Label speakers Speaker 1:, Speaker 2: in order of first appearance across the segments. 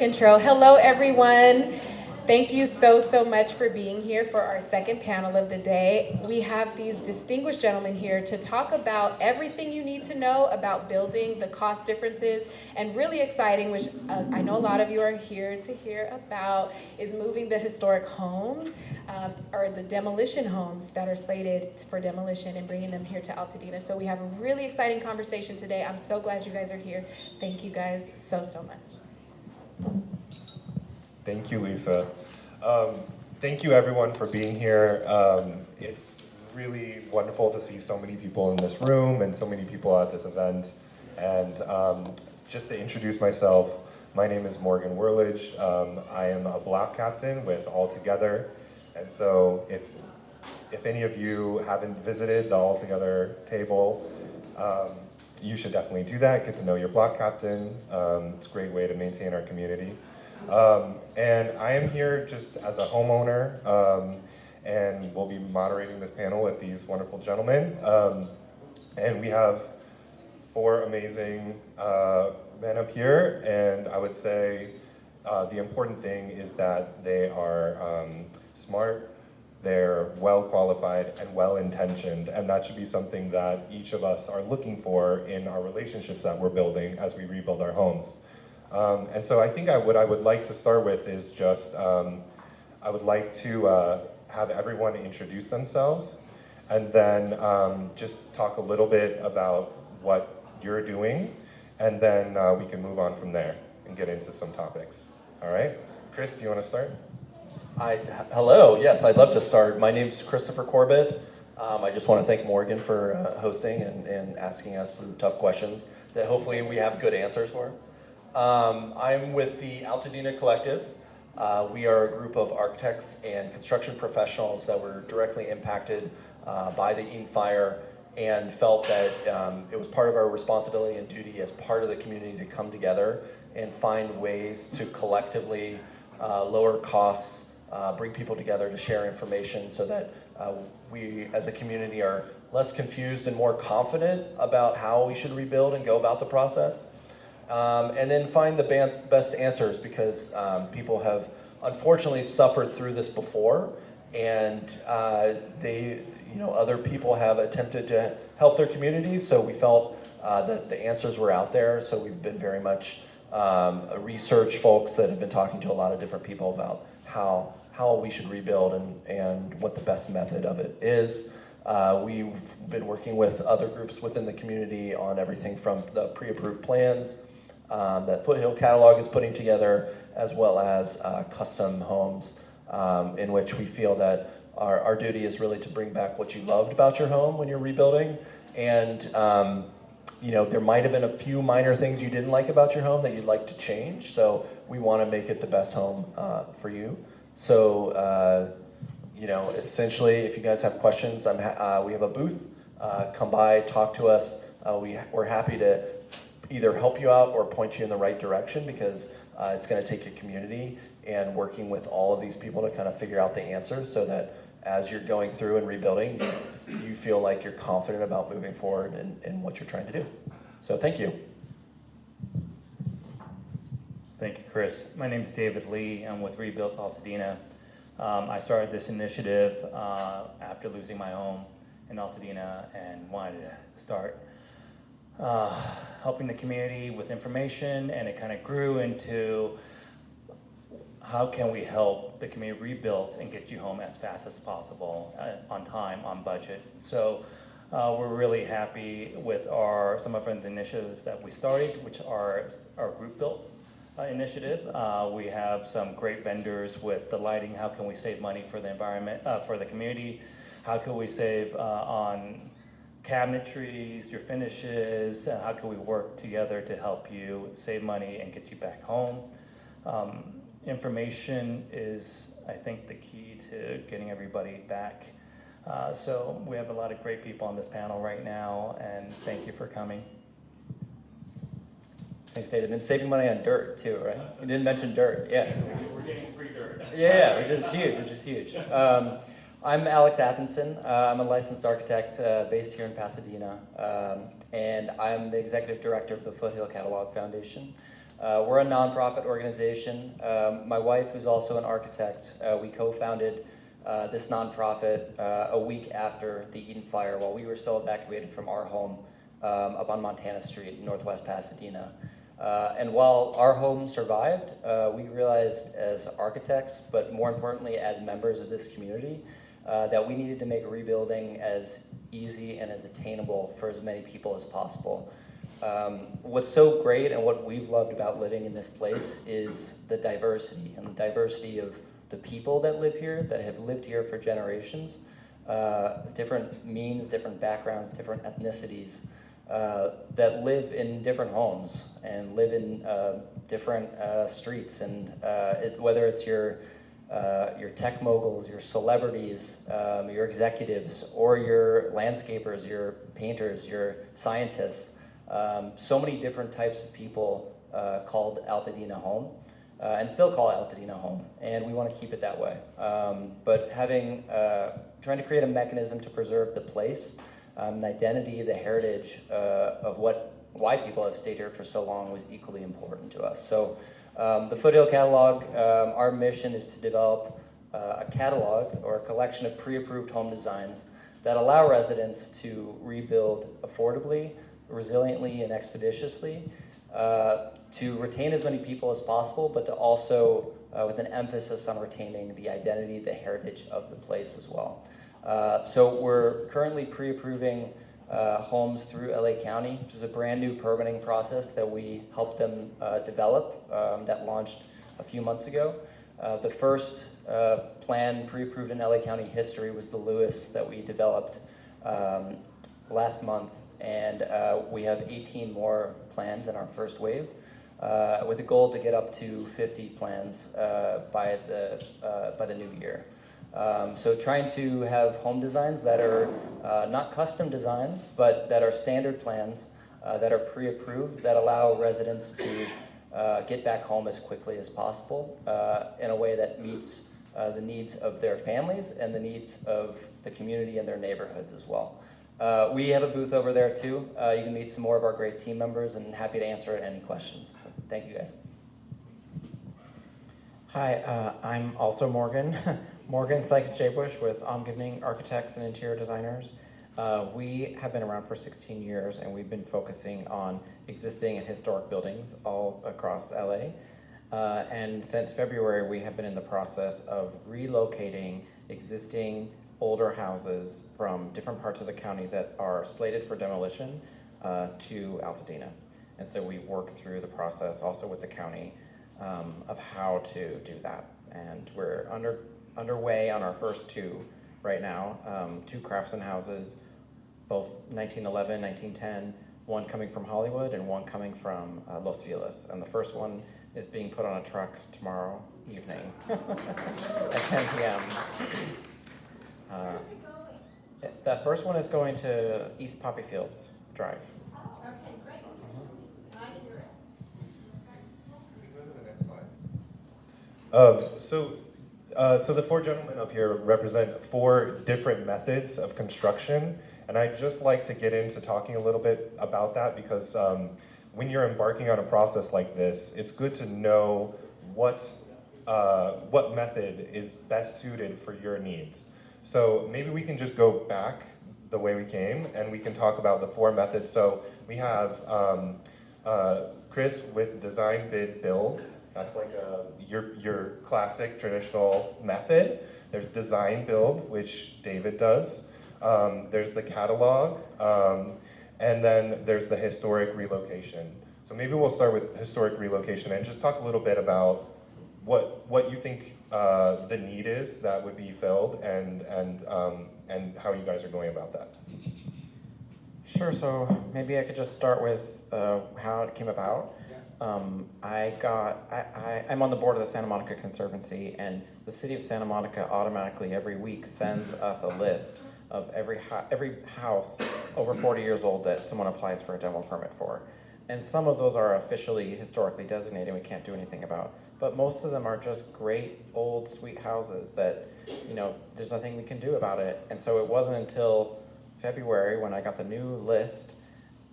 Speaker 1: great intro. Hello, everyone. Thank you so much for being here for our second panel of the day. We have these distinguished gentlemen here to talk about everything you need to know about building, the cost differences, and really exciting, which I know a lot of you are here to hear about, is moving the historic homes, or the demolition homes that are slated for demolition and bringing them here to Altadena. So we have a really exciting conversation today. I'm so glad you guys are here. Thank you guys so much.
Speaker 2: Thank you, Lisa. Thank you, everyone, for being here. It's really wonderful to see so many people in this room and so many people at this event. And just to introduce myself, my name is Morgan Whirlidge. I am a block captain with Altogether. And so if any of you haven't visited the Altogether table, you should definitely do that. Get to know your block captain. It's a great way to maintain our community. And I am here just as a homeowner, and we'll be moderating this panel with these wonderful gentlemen. And we have four amazing men up here, and I would say the important thing is that they are smart, they're well qualified and well intentioned, and that should be something that each of us are looking for in our relationships that we're building as we rebuild our homes. And so I think what I would like to start with is just, I would like to have everyone introduce themselves, and then just talk a little bit about what you're doing, and then we can move on from there and get into some topics. All right? Chris, do you want to start?
Speaker 3: Hello, yes, I'd love to start. My name's Christopher Corbett. I just want to thank Morgan for hosting and asking us some tough questions that hopefully we have good answers for. I'm with the Altadena Collective. We are a group of architects and construction professionals that were directly impacted by the Eaton Fire and felt that it was part of our responsibility and duty as part of the community to come together and find ways to collectively lower costs, bring people together to share information so that we as a community are less confused and more confident about how we should rebuild and go about the process. And then find the best answers, because people have unfortunately suffered through this before, and other people have attempted to help their communities. So we felt that the answers were out there. So we've been very much research folks that have been talking to a lot of different people about how we should rebuild and what the best method of it is. We've been working with other groups within the community on everything from the pre-approved plans that Foothill Catalog is putting together, as well as custom homes, in which we feel that our duty is really to bring back what you loved about your home when you're rebuilding. And there might have been a few minor things you didn't like about your home that you'd like to change. So we want to make it the best home for you. So essentially, if you guys have questions, we have a booth. Come by, talk to us. We're happy to either help you out or point you in the right direction, because it's going to take a community and working with all of these people to kind of figure out the answers, so that as you're going through and rebuilding, you feel like you're confident about moving forward in what you're trying to do. So thank you.
Speaker 4: Thank you, Chris. My name is David Lee. I'm with Rebuild Altadena. I started this initiative after losing my home in Altadena and wanted to start helping the community with information, and it kind of grew into how can we help the community rebuild and get you home as fast as possible, on time, on budget. So we're really happy with some of the initiatives that we started, which are our group built initiative. We have some great vendors with the lighting. How can we save money for the environment, for the community? How can we save on cabinetries, your finishes? How can we work together to help you save money and get you back home? Information is, I think, the key to getting everybody back. So we have a lot of great people on this panel right now, and thank you for coming.
Speaker 3: Thanks, David. And saving money on dirt too, right? You didn't mention dirt. Yeah.
Speaker 4: We're getting free dirt.
Speaker 3: Yeah, which is huge. I'm Alex Atkinson. I'm a licensed architect based here in Pasadena, and I'm the executive director of the Foothill Catalog Foundation.
Speaker 5: We're a nonprofit organization. My wife, who's also an architect, we co-founded this nonprofit a week after the Eden Fire, while we were still evacuated from our home up on Montana Street in Northwest Pasadena. And while our home survived, we realized as architects, but more importantly as members of this community, that we needed to make rebuilding as easy and as attainable for as many people as possible. What's so great and what we've loved about living in this place is the diversity, and the diversity of the people that live here, that have lived here for generations, different means, different backgrounds, different ethnicities, that live in different homes and live in different streets, and whether it's your tech moguls, your celebrities, your executives, or your landscapers, your painters, your scientists, so many different types of people called Altadena home, and still call Altadena home, and we want to keep it that way. But trying to create a mechanism to preserve the place, the identity, the heritage of why people have stayed here for so long was equally important to us. So the Foothill Catalog, our mission is to develop a catalog or a collection of pre-approved home designs that allow residents to rebuild affordably, resiliently, and expeditiously, to retain as many people as possible, but to also, with an emphasis on retaining the identity, the heritage of the place as well. So we're currently pre-approving homes through LA County, which is a brand new permitting process that we helped them develop, that launched a few months ago. The first plan pre-approved in LA County history was the Lewis that we developed last month, and we have 18 more plans in our first wave, with a goal to get up to 50 plans by the new year. So trying to have home designs that are not custom designs, but that are standard plans that are pre-approved, that allow residents to get back home as quickly as possible in a way that meets the needs of their families and the needs of the community and their neighborhoods as well. We have a booth over there too. You can meet some more of our great team members, and happy to answer any questions. So thank you guys.
Speaker 6: Hi, I'm also Morgan. Morgan Sykes-Jaybush with Omgiving Architects and Interior Designers. We have been around for 16 years, and we've been focusing on existing and historic buildings all across LA. And since February, we have been in the process of relocating existing older houses from different parts of the county that are slated for demolition to Altadena. And so we work through the process also with the county of how to do that. And we're underway on our first two right now, two craftsman houses, both 1911, 1910, one coming from Hollywood and one coming from Los Feliz. And the first one is being put on a truck tomorrow evening at 10 p.m. That first one is going to East Poppy Fields Drive.
Speaker 7: Okay, great. I hear it.
Speaker 2: Can we go to the next slide? So the four gentlemen up here represent four different methods of construction, and I'd just like to get into talking a little bit about that, because when you're embarking on a process like this, it's good to know what method is best suited for your needs. So maybe we can just go back the way we came, and we can talk about the four methods. So we have Chris with design, bid, build. That's like your classic traditional method. There's design build, which David does. There's the catalog, and then there's the historic relocation. So maybe we'll start with historic relocation and just talk a little bit about what you think the need is that would be filled, and how you guys are going about that.
Speaker 6: Sure, so maybe I could just start with how it came about. I'm on the board of the Santa Monica Conservancy, and the city of Santa Monica automatically every week sends us a list of every house over 40 years old that someone applies for a demo permit for. And some of those are officially historically designated, we can't do anything about. But most of them are just great old sweet houses that, there's nothing we can do about it. And so it wasn't until February when I got the new list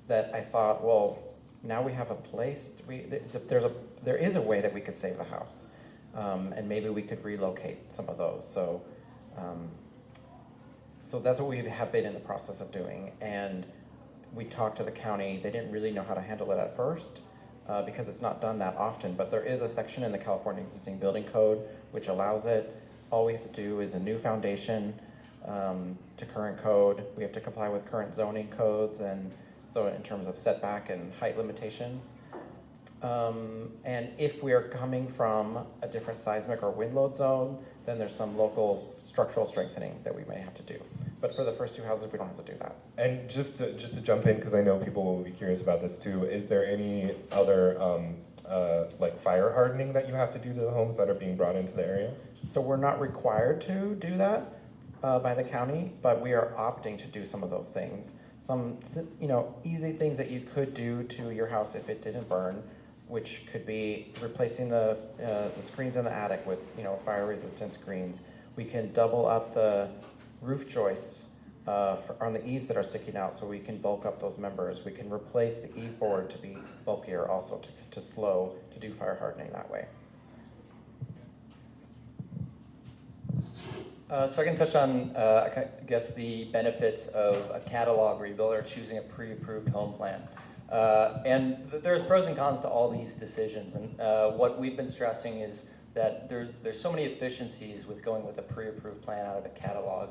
Speaker 6: that I thought, well, now we have a place. There's a there is a way that we could save the house. And maybe we could relocate some of those. So that's what we have been in the process of doing. And we talked to the county. They didn't really know how to handle it at first because it's not done that often, but there is a section in the California Existing Building Code which allows it. All we have to do is a new foundation to current code. We have to comply with current zoning codes, and so in terms of setback and height limitations. And if we are coming from a different seismic or wind load zone, then there's some local structural strengthening that we may have to do. But for the first two houses, we don't have to do that.
Speaker 2: And just to jump in, because I know people will be curious about this too, is there any other like fire hardening that you have to do to the homes that are being brought into the area?
Speaker 6: So we're not required to do that by the county, but we are opting to do some of those things. Some, easy things that you could do to your house if it didn't burn, which could be replacing the screens in the attic with, fire-resistant screens. We can double up the roof joists on the eaves that are sticking out, so we can bulk up those members. We can replace the eave board to be bulkier also to do fire hardening that way.
Speaker 5: So I can touch on, I guess, the benefits of a catalog rebuild or choosing a pre-approved home plan. And there's pros and cons to all these decisions. And what we've been stressing is that there's so many efficiencies with going with a pre-approved plan out of a catalog.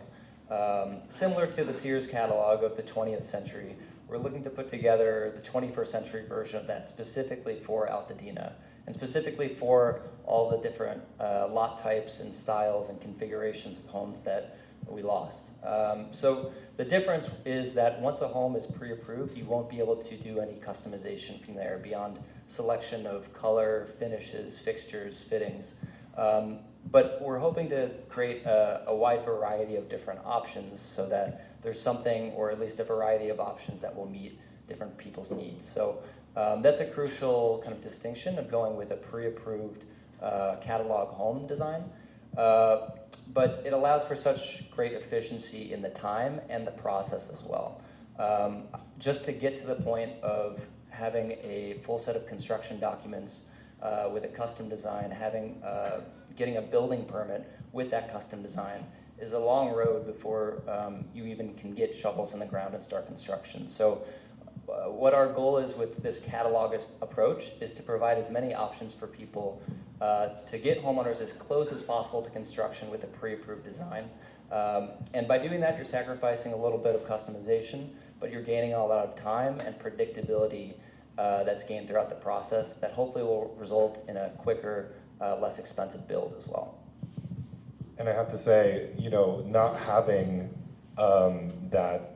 Speaker 5: Similar to the Sears catalog of the 20th century, we're looking to put together the 21st century version of that specifically for Altadena, and specifically for all the different lot types and styles and configurations of homes that we lost. So the difference is that once a home is pre-approved, you won't be able to do any customization from there beyond selection of color, finishes, fixtures, fittings. But we're hoping to create a wide variety of different options so that there's something, or at least a variety of options that will meet different people's needs. So that's a crucial kind of distinction of going with a pre-approved catalog home design. But it allows for such great efficiency in the time and the process as well. Just to get to the point of having a full set of construction documents with a custom design, getting a building permit with that custom design is a long road before you even can get shovels in the ground and start construction. So what our goal is with this catalog approach is to provide as many options for people to get homeowners as close as possible to construction with a pre-approved design. And by doing that, you're sacrificing a little bit of customization, but you're gaining a lot of time and predictability that's gained throughout the process that hopefully will result in a quicker, less expensive build as well.
Speaker 2: And I have to say, not having that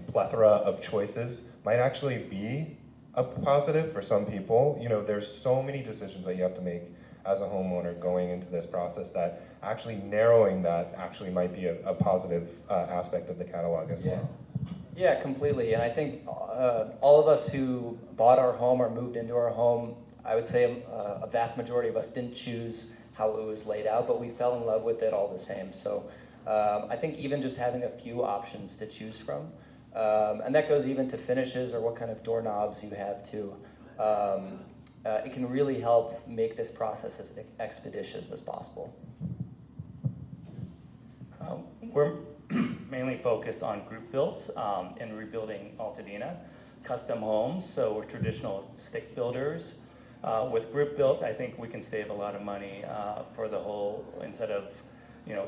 Speaker 2: plethora of choices might actually be a positive for some people. There's so many decisions that you have to make as a homeowner going into this process that actually narrowing that actually might be a positive aspect of the catalog as well.
Speaker 5: Yeah, completely. And I think all of us who bought our home or moved into our home, I would say a vast majority of us didn't choose how it was laid out, but we fell in love with it all the same. So I think even just having a few options to choose from, and that goes even to finishes or what kind of doorknobs you have too, it can really help make this process as expeditious as possible.
Speaker 4: We're mainly focused on group builds and rebuilding Altadena, custom homes, so we're traditional stick builders. With group built, I think we can save a lot of money for the whole, instead of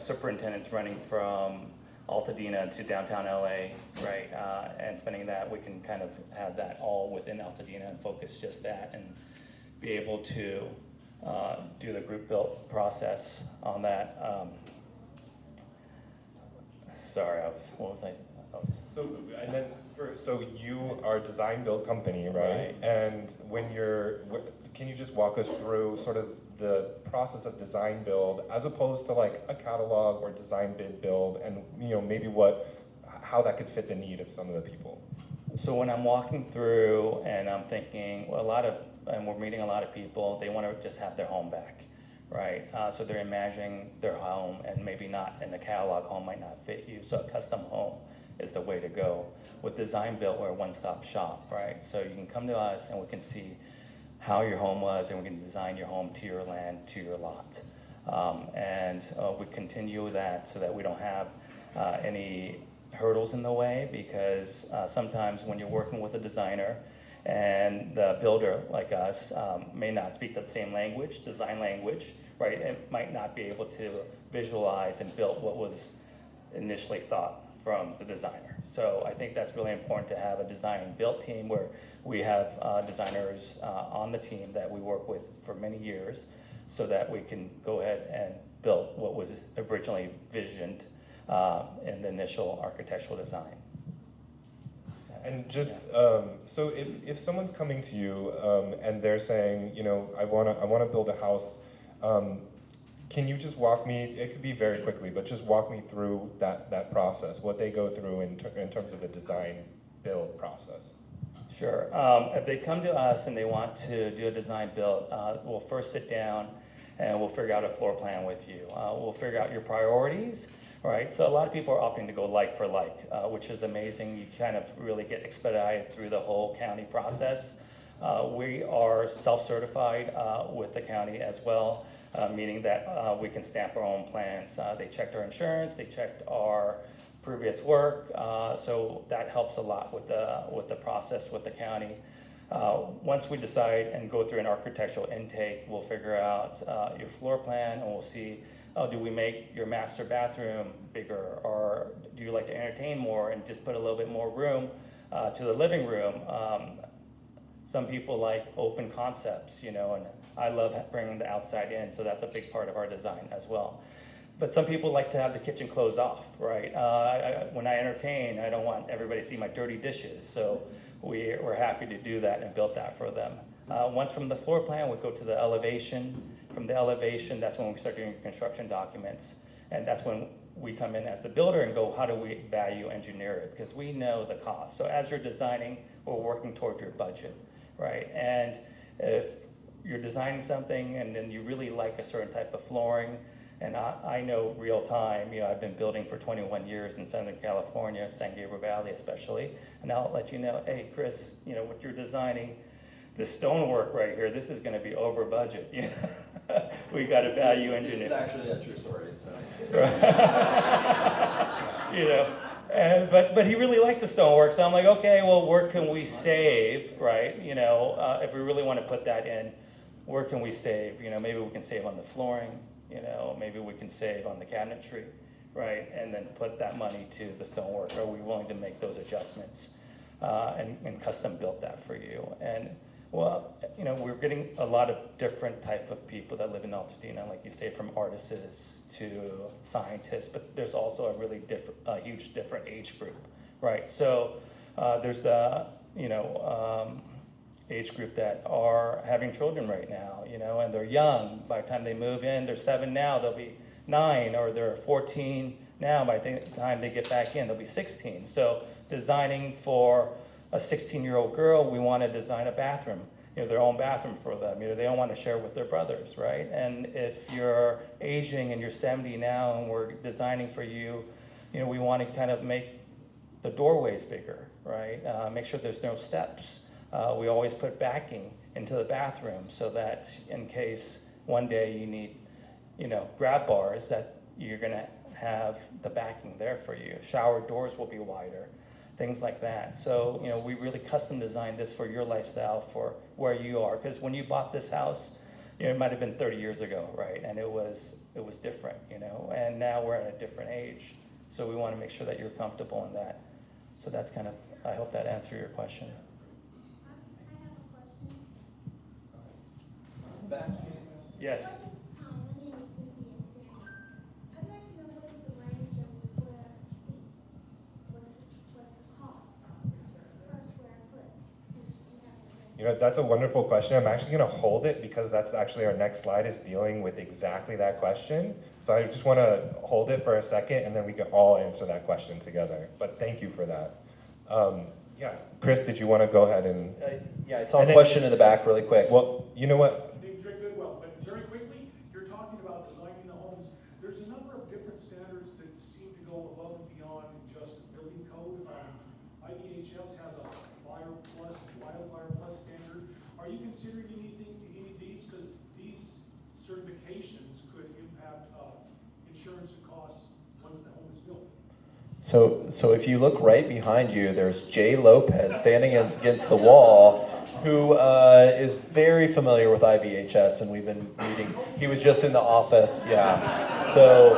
Speaker 4: superintendents running from Altadena to downtown LA, right, and spending that, we can kind of have that all within Altadena and focus just that and be able to do the group built process on that. Sorry,
Speaker 2: So you are a design build company, right? And can you just walk us through sort of the process of design build as opposed to like a catalog or design bid build, and maybe how that could fit the need of some of the people?
Speaker 4: So when I'm walking through and I'm thinking, and we're meeting a lot of people, they want to just have their home back, right? So they're imagining their home, and maybe not, and the catalog home might not fit you, so a custom home is the way to go. With design build, we're a one-stop shop, right? So you can come to us and we can see how your home was, and we can design your home to your land, to your lot. We continue that so that we don't have any hurdles in the way, because sometimes when you're working with a designer and the builder like us may not speak the same language, design language, right? It might not be able to visualize and build what was initially thought from the designer. So I think that's really important to have a design and build team where we have designers on the team that we work with for many years, so that we can go ahead and build what was originally visioned in the initial architectural design.
Speaker 2: And just so if someone's coming to you and they're saying, you know, I wanna build a house, can you just walk me? It could be very quickly, but just walk me through that process, what they go through in terms of the design build process.
Speaker 4: Sure. If they come to us and they want to do a design build, we'll first sit down and we'll figure out a floor plan with you. We'll figure out your priorities. Right, so a lot of people are opting to go like for like, which is amazing. You kind of really get expedited through the whole county process. We are self-certified with the county as well, meaning that we can stamp our own plans. They checked our insurance, they checked our previous work, so that helps a lot with the process with the county. Once we decide and go through an architectural intake, we'll figure out your floor plan, and we'll see, oh, do we make your master bathroom bigger, or do you like to entertain more and just put a little bit more room to the living room? Some people like open concepts, you know, and I love bringing the outside in, so that's a big part of our design as well. But some people like to have the kitchen closed off, right? When I entertain, I don't want everybody to see my dirty dishes, so we're happy to do that and build that for them. Once from the floor plan, we go to the elevation. From the elevation, that's when we start doing construction documents. And that's when we come in as the builder and go, how do we value engineer it? Because we know the cost. So as you're designing, we're working towards your budget, right? And if you're designing something and then you really like a certain type of flooring, and I know real time, you know, I've been building for 21 years in Southern California, San Gabriel Valley especially, and I'll let you know, hey, Chris, you know, what you're designing, this stonework right here, this is going to be over budget. You know? We got to value engineer.
Speaker 3: This is actually a true story. So.
Speaker 4: You know, but he really likes the stonework, so I'm like, okay, well, where can we save, right? You know, if we really want to put that in, where can we save? You know, maybe we can save on the flooring. You know, maybe we can save on the cabinetry, right? And then put that money to the stonework. Are we willing to make those adjustments and custom build that for you? And well, you know, we're getting a lot of different type of people that live in Altadena, like you say, from artists to scientists, but there's also a really huge different age group, right? So there's the, you know, age group that are having children right now, you know, and they're young. By the time they move in, they're 7 now, they'll be 9, or they're 14 now. By the time they get back in, they'll be 16. So designing for a 16-year-old girl, we want to design a bathroom, you know, their own bathroom for them. You know, they don't want to share with their brothers, right? And if you're aging and you're 70 now and we're designing for you, you know, we want to kind of make the doorways bigger, right? Make sure there's no steps. We always put backing into the bathroom so that in case one day you need, you know, grab bars, that you're gonna have the backing there for you. Shower doors will be wider, things like that. So, you know, we really custom designed this for your lifestyle, for where you are. Because when you bought this house, you know, it might have been 30 years ago, right? And it was different, you know, and now we're at a different age. So we want to make sure that you're comfortable in that. So that's kind of, I hope that answered your question.
Speaker 3: Back.
Speaker 4: Yes.
Speaker 7: My name is Cynthia Dennis. I'd like to know what is the range of the square feet? What's the cost per square foot?
Speaker 2: You know, that's a wonderful question. I'm actually going to hold it because that's actually our next slide is dealing with exactly that question. So I just want to hold it for a second and then we can all answer that question together. But thank you for that. Yeah, Chris, did you want to go ahead and...
Speaker 3: Yeah, I saw a question in the back really quick.
Speaker 2: Well, you know what?
Speaker 8: Well, but very quickly, you're talking about designing the homes. There's a number of different standards that seem to go above and beyond just the building code. IEHS has a wildfire plus standard. Are you considering any of these? Because these certifications could impact insurance and costs once the home is built.
Speaker 3: So if you look right behind you, there's Jay Lopez standing against the wall, who is very familiar with IBHS, and we've been meeting. He was just in the office, yeah. So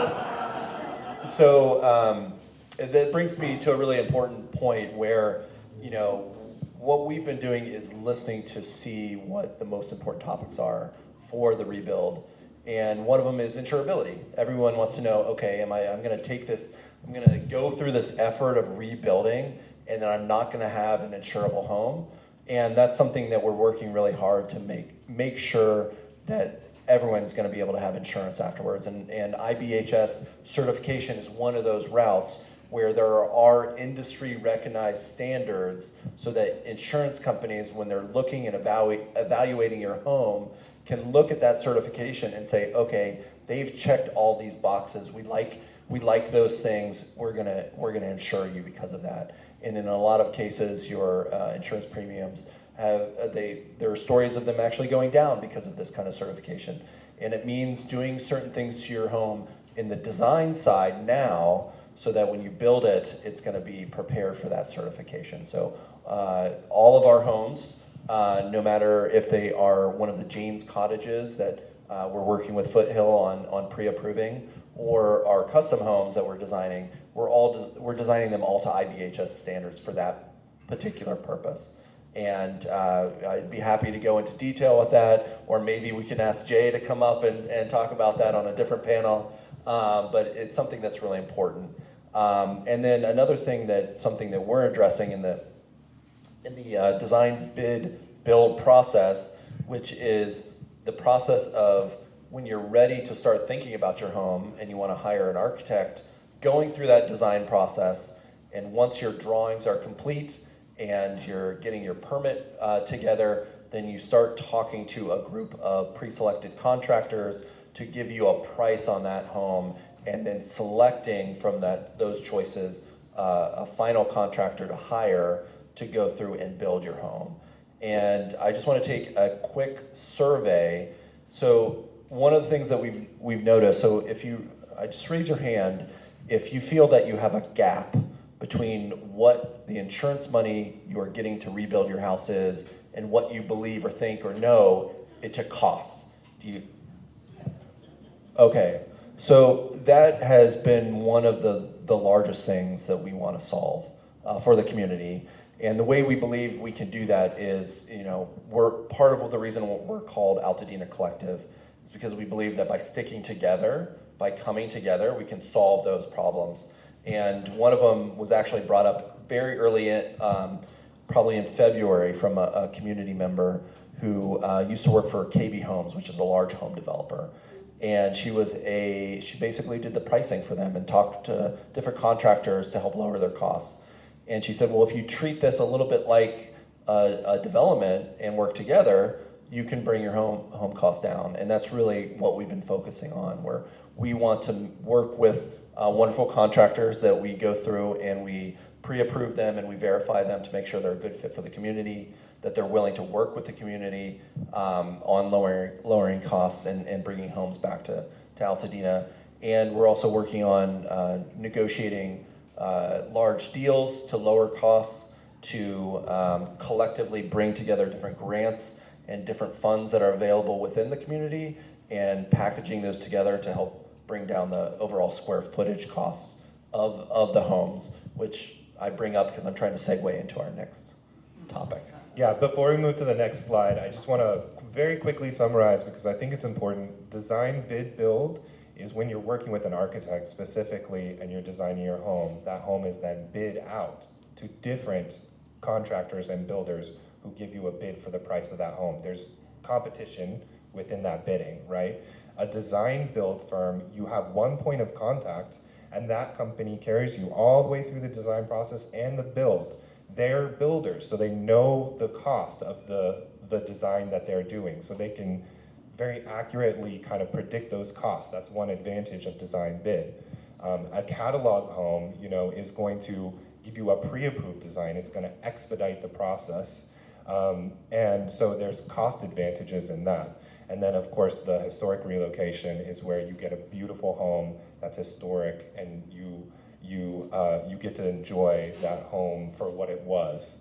Speaker 3: that brings me to a really important point where, you know, what we've been doing is listening to see what the most important topics are for the rebuild. And one of them is insurability. Everyone wants to know, okay, I'm gonna take this, I'm gonna go through this effort of rebuilding, and then I'm not gonna have an insurable home. And that's something that we're working really hard to make sure that everyone's gonna be able to have insurance afterwards. And IBHS certification is one of those routes where there are industry recognized standards so that insurance companies, when they're looking and evaluating your home, can look at that certification and say, okay, they've checked all these boxes. We like those things. We're gonna insure you because of that. And in a lot of cases, your insurance premiums there are stories of them actually going down because of this kind of certification. And it means doing certain things to your home in the design side now, so that when you build it, it's gonna be prepared for that certification. So all of our homes, no matter if they are one of the Jane's cottages that we're working with Foothill on pre-approving, or our custom homes that we're designing, we're designing them all to IBHS standards for that particular purpose. And I'd be happy to go into detail with that, or maybe we can ask Jay to come up and talk about that on a different panel. But it's something that's really important. And then another thing something that we're addressing in the design bid build process, which is the process of when you're ready to start thinking about your home and you want to hire an architect, going through that design process, and once your drawings are complete and you're getting your permit together, then you start talking to a group of pre-selected contractors to give you a price on that home, and then selecting from those choices a final contractor to hire to go through and build your home. And I just want to take a quick survey. So one of the things that we've noticed, so I just raise your hand if you feel that you have a gap between what the insurance money you are getting to rebuild your house is and what you believe or think or know it to cost. Okay, so that has been one of the largest things that we want to solve for the community. And the way we believe we can do that is, we're part of the reason we're called Altadena Collective is because we believe that by sticking together, by coming together, we can solve those problems. And one of them was actually brought up very early, probably in February, from a community member who used to work for KB Homes, which is a large home developer. And she basically did the pricing for them and talked to different contractors to help lower their costs. And she said, well, if you treat this a little bit like a development and work together, you can bring your home costs down. And that's really what we've been focusing on, where we want to work with wonderful contractors that we go through and we pre-approve them and we verify them to make sure they're a good fit for the community, that they're willing to work with the community on lowering costs and bringing homes back to Altadena. And we're also working on negotiating large deals to lower costs, to collectively bring together different grants and different funds that are available within the community, and packaging those together to help bring down the overall square footage costs of the homes, which I bring up because I'm trying to segue into our next topic.
Speaker 2: Yeah, before we move to the next slide, I just want to very quickly summarize, because I think it's important. Design, bid, build is when you're working with an architect specifically and you're designing your home. That home is then bid out to different contractors and builders who give you a bid for the price of that home. There's competition within that bidding, right? A design build firm, you have one point of contact, and that company carries you all the way through the design process and the build. They're builders, so they know the cost of the design that they're doing, so they can very accurately kind of predict those costs. That's one advantage of design bid. A catalog home, is going to give you a pre-approved design. It's going to expedite the process. And so there's cost advantages in that. And then of course the historic relocation is where you get a beautiful home that's historic, and you get to enjoy that home for what it was.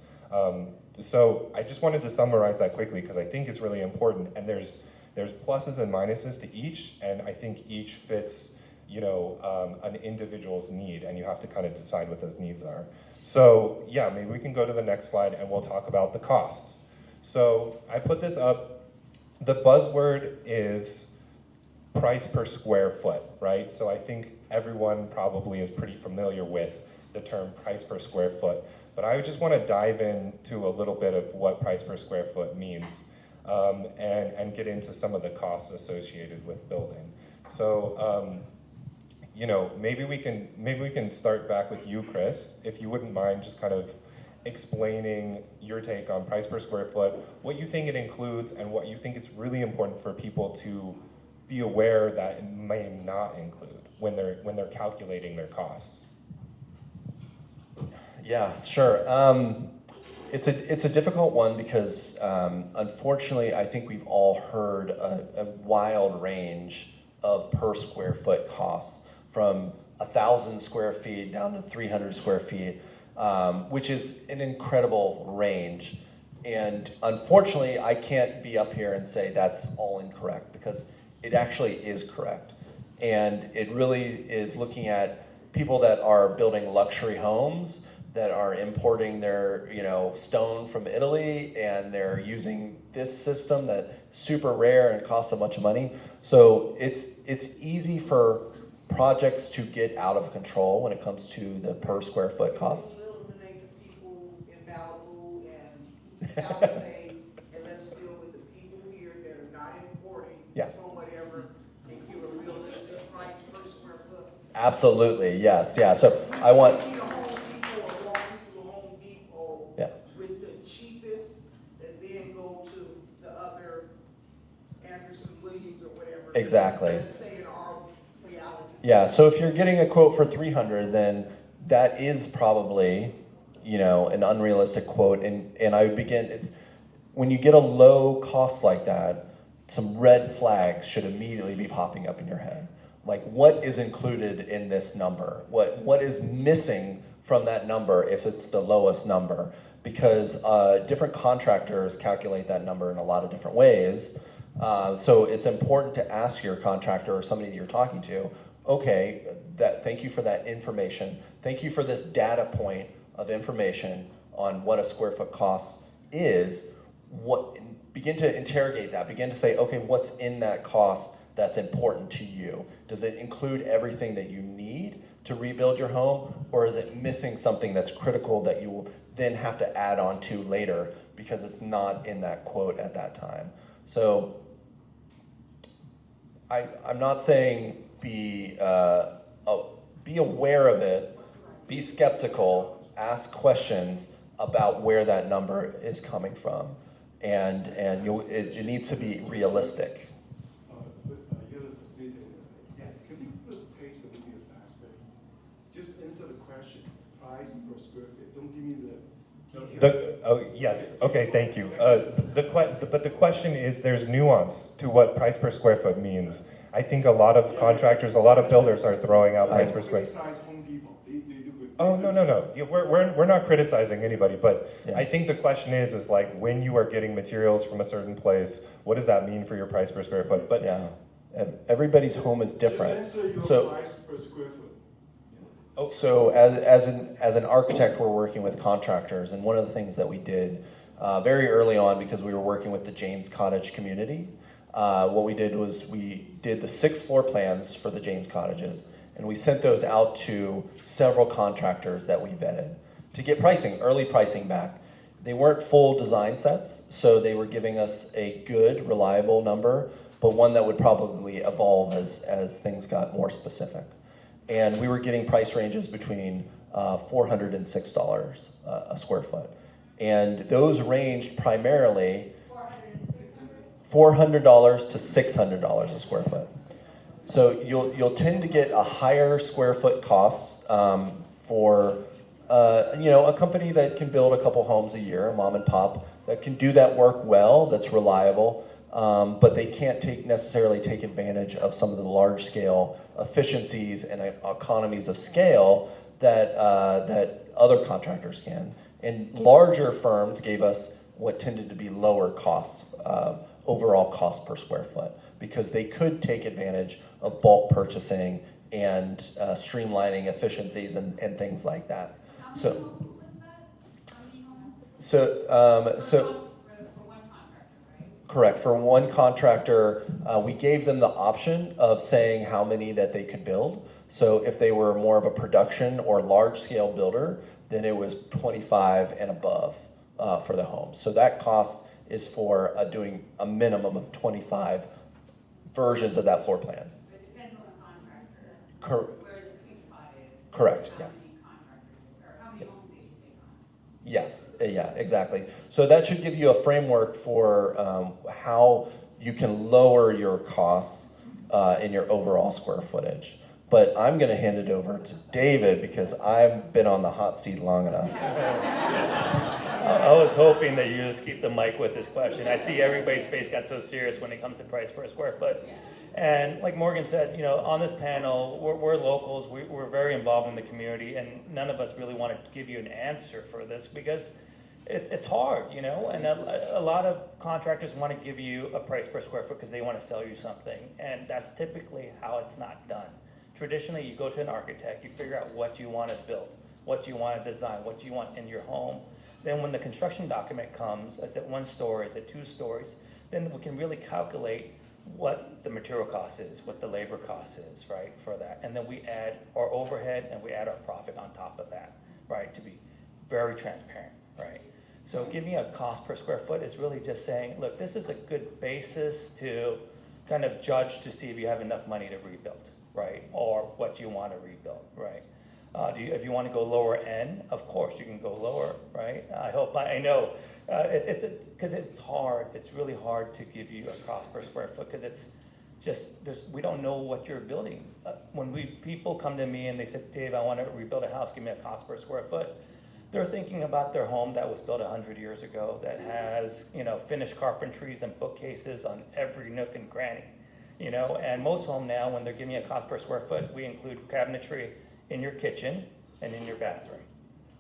Speaker 2: So I just wanted to summarize that quickly because I think it's really important, and there's pluses and minuses to each, and I think each fits, you know, an individual's need, and you have to kind of decide what those needs are. So yeah, maybe we can go to the next slide and we'll talk about the costs. So I put this up. The buzzword is price per square foot, right? So I think everyone probably is pretty familiar with the term price per square foot, but I just want to dive into a little bit of what price per square foot means, and get into some of the costs associated with building. So, you know, maybe we can start back with you, Chris, if you wouldn't mind just kind of explaining your take on price per square foot, what you think it includes, and what you think it's really important for people to be aware that it may not include when they're calculating their costs.
Speaker 3: Yeah, sure. It's a difficult one because unfortunately I think we've all heard a wild range of per square foot costs, from 1,000 square feet down to 300 square feet, which is an incredible range. And unfortunately, I can't be up here and say that's all incorrect, because it actually is correct. And it really is looking at people that are building luxury homes, that are importing their, you know, stone from Italy, and they're using this system that's super rare and costs a bunch of money. So it's easy for projects to get out of control when it comes to the per square foot cost.
Speaker 9: Eliminate the people in Malibu and Palisade, and let's deal with the people here that are not importing
Speaker 3: Yes.
Speaker 9: or whatever, and give a realistic price per square foot.
Speaker 3: Absolutely, yes, yeah. So I want,
Speaker 9: You need a Home Depot or walk into a Home Depot
Speaker 3: yeah.
Speaker 9: with the cheapest, and then go to the other Anderson Williams or whatever.
Speaker 3: Exactly.
Speaker 9: Let's stay in our reality.
Speaker 3: Yeah, so if you're getting a quote for 300, then that is probably, you know, an unrealistic quote. And I would begin, when you get a low cost like that, some red flags should immediately be popping up in your head. Like, what is included in this number? What is missing from that number if it's the lowest number? Because different contractors calculate that number in a lot of different ways. So it's important to ask your contractor or somebody that you're talking to, okay, thank you for that information. Thank you for this data point of information on what a square foot cost is. Begin to interrogate that. Begin to say, okay, what's in that cost that's important to you? Does it include everything that you need to rebuild your home, or is it missing something that's critical that you will then have to add on to later because it's not in that quote at that time? So I'm not saying be aware of it, be skeptical, ask questions about where that number is coming from, and it needs to be realistic.
Speaker 10: Yes. Can you put the pace a little bit faster? Just answer the question, price per square feet. Don't give me the.
Speaker 2: Oh, yes, okay, thank you. But the question is, there's nuance to what price per square foot means. I think a lot of contractors, a lot of builders are throwing out price per square.
Speaker 10: Criticize Home Depot. They do good.
Speaker 2: Oh, no. Yeah, we're not criticizing anybody, but
Speaker 3: Yeah.
Speaker 2: I think the question is like, when you are getting materials from a certain place, what does that mean for your price per square foot? But
Speaker 3: Yeah, everybody's home is different.
Speaker 10: Just answer your
Speaker 3: So,
Speaker 10: price per square foot.
Speaker 3: so as an architect, we're working with contractors, and one of the things that we did very early on, because we were working with the Janes Cottage community, what we did was we did the 6 floor plans for the Janes Cottages, and we sent those out to several contractors that we vetted to get pricing, early pricing back. They weren't full design sets, so they were giving us a good, reliable number, but one that would probably evolve as things got more specific. And we were getting price ranges between $400 and $6 a square foot. And those ranged primarily $400 to $600 a square foot. So you'll tend to get a higher square foot cost for a company that can build a couple homes a year, a mom and pop. that can do that work well, that's reliable, but they can't necessarily take advantage of some of the large scale efficiencies and economies of scale that other contractors can. And larger firms gave us what tended to be lower costs, overall cost per square foot, because they could take advantage of bulk purchasing and streamlining efficiencies and things like that.
Speaker 11: How many homes was that? How many homes?
Speaker 3: So
Speaker 11: For one contractor, right?
Speaker 3: correct. For one contractor, we gave them the option of saying how many that they could build. So if they were more of a production or large scale builder, then it was 25 and above for the home. So that cost is for doing a minimum of 25 versions of that floor plan.
Speaker 11: So it depends on the contractor.
Speaker 3: Cor-
Speaker 11: Where the sweet spot is.
Speaker 3: Correct,
Speaker 11: How
Speaker 3: yes.
Speaker 11: many contractors, or how many homes they can take on.
Speaker 3: Yes, yeah, exactly. So that should give you a framework for how you can lower your costs in your overall square footage. But I'm going to hand it over to David because I've been on the hot seat long enough.
Speaker 4: I was hoping that you just keep the mic with this question. I see everybody's face got so serious when it comes to price per square foot. And like Morgan said, on this panel, we're locals, we're very involved in the community, and none of us really want to give you an answer for this because it's hard, and a lot of contractors want to give you a price per square foot because they want to sell you something, and that's typically how it's not done. Traditionally, you go to an architect, you figure out what you want to build, what you want to design, what you want in your home. Then when the construction document comes, is it 1 story, is it 2 stories, then we can really calculate what the material cost is, what the labor cost is, right, for that. And then we add our overhead and we add our profit on top of that, right, to be very transparent, right? So giving a cost per square foot is really just saying, look, this is a good basis to kind of judge to see if you have enough money to rebuild, right, or what you want to rebuild, right? If you want to go lower end, of course you can go lower, right? I know it's because it's hard. It's really hard to give you a cost per square foot because it's just we don't know what you're building. When people come to me and they say, Dave, I want to rebuild a house. Give me a cost per square foot. They're thinking about their home that was built 100 years ago that has finished carpentries and bookcases on every nook and cranny. And most home now, when they're giving me a cost per square foot, we include cabinetry in your kitchen and in your bathroom.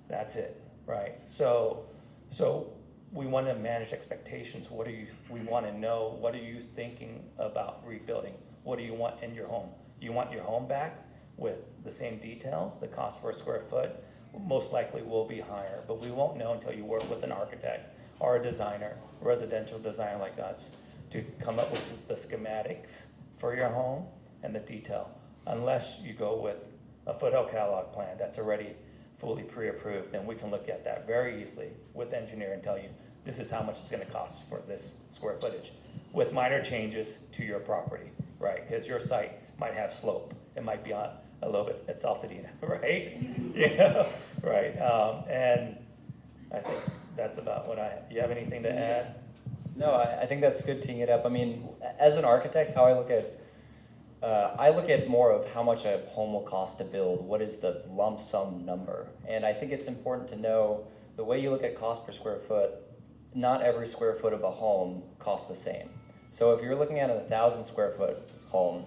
Speaker 4: That's it, right? So we want to manage expectations. We want to know, what are you thinking about rebuilding? What do you want in your home? You want your home back with the same details? The cost per square foot most likely will be higher, but we won't know until you work with an architect or a designer, a residential designer like us, to come up with the schematics for your home and the detail, unless you go with a foothill catalog plan that's already fully pre-approved. Then we can look at that very easily with the engineer and tell you, this is how much it's going to cost for this square footage, with minor changes to your property, right? Because your site might have slope. It might be on a little bit, it's Altadena, right? Right. And I think that's about you have anything to add?
Speaker 5: No, I think that's good teeing it up. I mean, as an architect, how I look at more of how much a home will cost to build. What is the lump sum number? And I think it's important to know the way you look at cost per square foot, not every square foot of a home costs the same. So if you're looking at a 1,000 square foot home,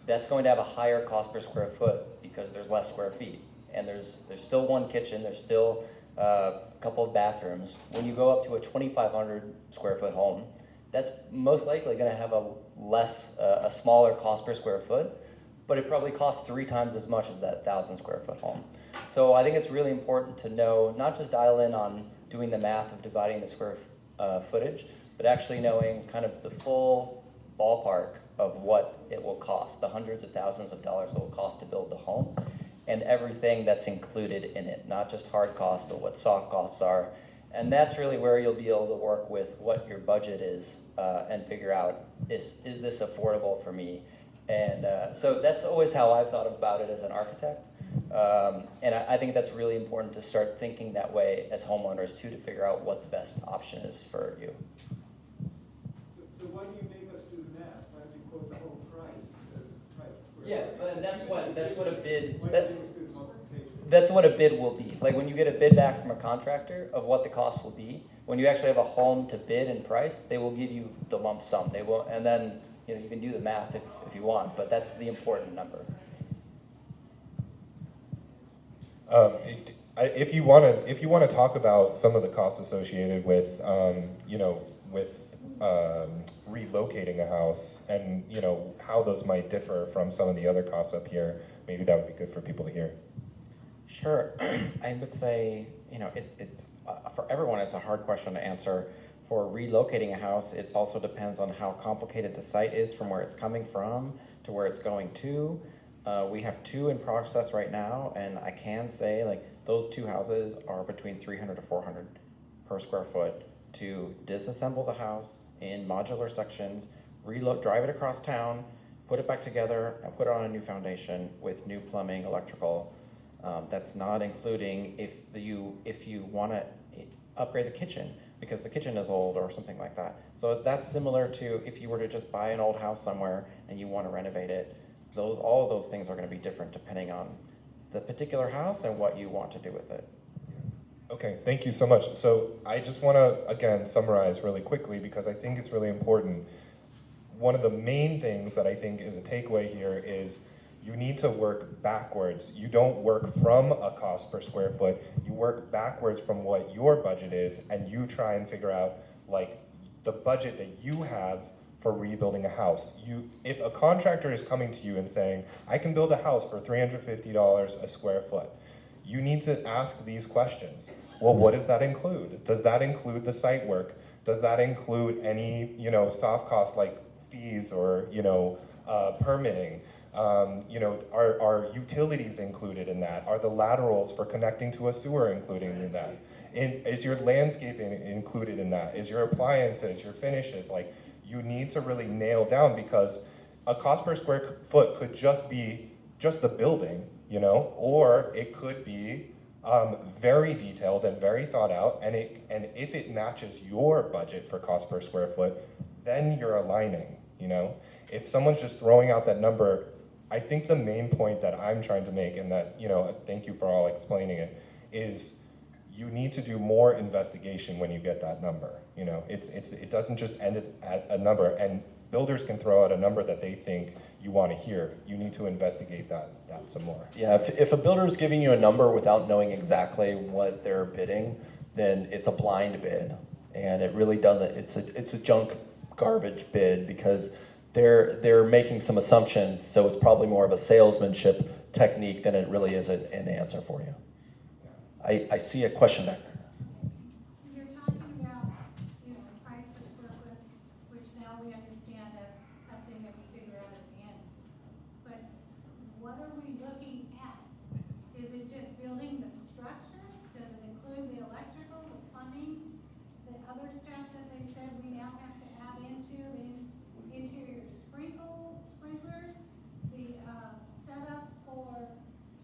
Speaker 5: that's going to have a higher cost per square foot because there's less square feet. And there's still one kitchen, there's still a couple of bathrooms. When you go up to a 2,500 square foot home, that's most likely going to have a smaller cost per square foot, but it probably costs 3 times as much as that 1,000 square foot home. So I think it's really important to know, not just dial in on doing the math of dividing the square footage, but actually knowing kind of the full ballpark of what it will cost, the hundreds of thousands of dollars it will cost to build the home, and everything that's included in it, not just hard costs, but what soft costs are. And that's really where you'll be able to work with what your budget is and figure out, is this affordable for me? And so that's always how I've thought about it as an architect. And I think that's really important to start thinking that way as homeowners too, to figure out what the best option is for you.
Speaker 10: So why do you make us do the math? Why don't you quote the whole price?
Speaker 5: Yeah, but that's what a bid.
Speaker 10: Why do you make us do the multiplication?
Speaker 5: That's what a bid will be. Like when you get a bid back from a contractor of what the cost will be, when you actually have a home to bid and price, they will give you the lump sum. They will, and then you can do the math if you want, but that's the important number.
Speaker 2: If you want to talk about some of the costs associated with relocating a house and how those might differ from some of the other costs up here, maybe that would be good for people to hear.
Speaker 6: Sure. I would say, it's for everyone, it's a hard question to answer. For relocating a house, it also depends on how complicated the site is from where it's coming from to where it's going to. We have 2 in process right now, and I can say like those 2 houses are between 300 to 400 per square foot to disassemble the house in modular sections, drive it across town, put it back together, and put it on a new foundation with new plumbing, electrical. That's not including if you want to upgrade the kitchen because the kitchen is old or something like that. So that's similar to if you were to just buy an old house somewhere and you want to renovate it. All of those things are going to be different depending on the particular house and what you want to do with it.
Speaker 2: Okay, thank you so much. So I just want to, again, summarize really quickly because I think it's really important. One of the main things that I think is a takeaway here is you need to work backwards. You don't work from a cost per square foot. You work backwards from what your budget is, and you try and figure out like the budget that you have for rebuilding a house. If a contractor is coming to you and saying, I can build a house for $350 a square foot, you need to ask these questions. Well, what does that include? Does that include the site work? Does that include any, soft costs like fees or, permitting? Are utilities included in that? Are the laterals for connecting to a sewer included in that? Is your landscaping included in that? Is your appliances, your finishes? Like, you need to really nail down because a cost per square foot could just be just the building, or it could be very detailed and very thought out, and if it matches your budget for cost per square foot, then you're aligning, If someone's just throwing out that number, I think the main point that I'm trying to make, and that, thank you for all explaining it, is you need to do more investigation when you get that number. It doesn't just end at a number, and builders can throw out a number that they think you want to hear. You need to investigate that some more.
Speaker 3: Yeah, if a builder is giving you a number without knowing exactly what they're bidding, then it's a blind bid, and it really doesn't. It's a junk garbage bid because they're making some assumptions. So it's probably more of a salesmanship technique than it really is an answer for you. I see a question back there.
Speaker 11: You're talking about, price per square foot, which now we understand as something that we figure out at the end. But what are we looking at? Is it just building the structure? Does it include the electrical, the plumbing, the other stuff that they said we now have to add into the interior sprinklers, the setup